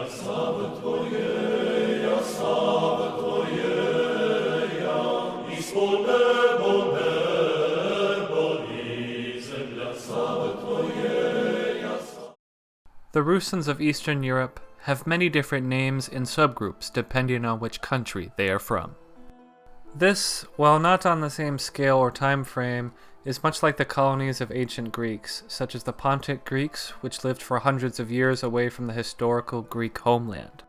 The Rusyns of Eastern Europe have many different names and subgroups depending on which country they are from. This, while not on the same scale or time frame, is much like the colonies of ancient Greeks, such as the Pontic Greeks, which lived for hundreds of years away from the historical Greek homeland.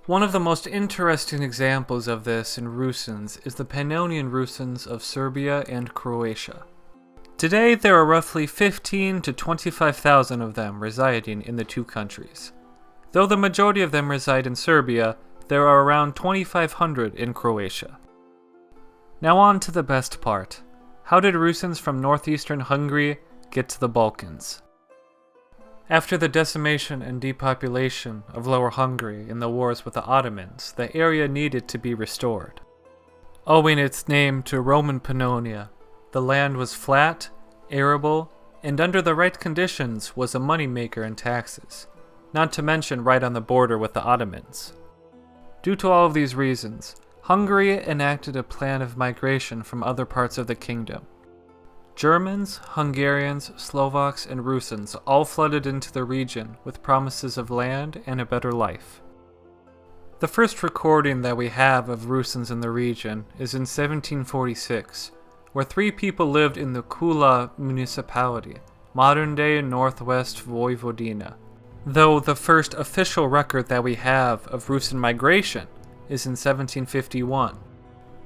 One of the most interesting examples of this in Rusyns is the Pannonian Rusyns of Serbia and Croatia. Today, there are roughly 15 to 25,000 of them residing in the two countries. Though the majority of them reside in Serbia, there are around 2,500 in Croatia. Now on to the best part. How did Rusyns from northeastern Hungary get to the Balkans? After the decimation and depopulation of Lower Hungary in the wars with the Ottomans, the area needed to be restored. Owing its name to Roman Pannonia, the land was flat, arable, and under the right conditions was a moneymaker in taxes, not to mention right on the border with the Ottomans. Due to all of these reasons, Hungary enacted a plan of migration from other parts of the kingdom. Germans, Hungarians, Slovaks, and Rusyns all flooded into the region with promises of land and a better life. The first recording that we have of Rusyns in the region is in 1746, where 3 people lived in the Kula municipality, modern-day Northwest Vojvodina, though the first official record that we have of Rusyn migration is in 1751,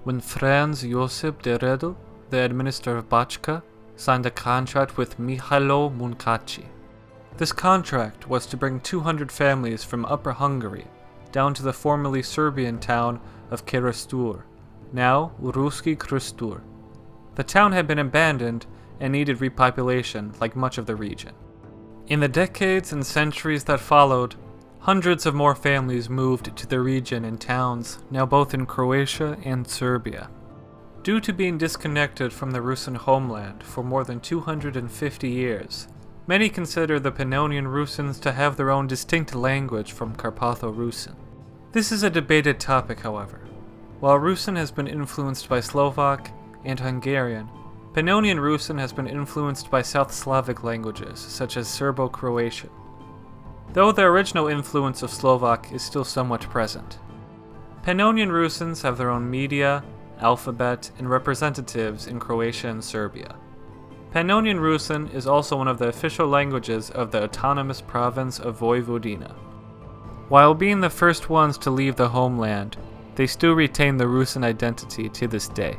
when Franz Josip de Redl, the administrator of Bachka, signed a contract with Mihailo Munkaci. This contract was to bring 200 families from Upper Hungary down to the formerly Serbian town of Kerastur, now Ruski Krastur. The town had been abandoned and needed repopulation like much of the region. In the decades and centuries that followed, hundreds of more families moved to the region in towns now both in Croatia and Serbia. Due to being disconnected from the Rusyn homeland for more than 250 years, many consider the Pannonian Rusyns to have their own distinct language from Carpatho-Rusyn. This is a debated topic, however. While Rusyn has been influenced by Slovak and Hungarian, Pannonian Rusyn has been influenced by South Slavic languages such as Serbo-Croatian, though the original influence of Slovak is still somewhat present. Pannonian Rusyns have their own media, alphabet, and representatives in Croatia and Serbia. Pannonian Rusyn is also one of the official languages of the autonomous province of Vojvodina. While being the first ones to leave the homeland, they still retain the Rusyn identity to this day.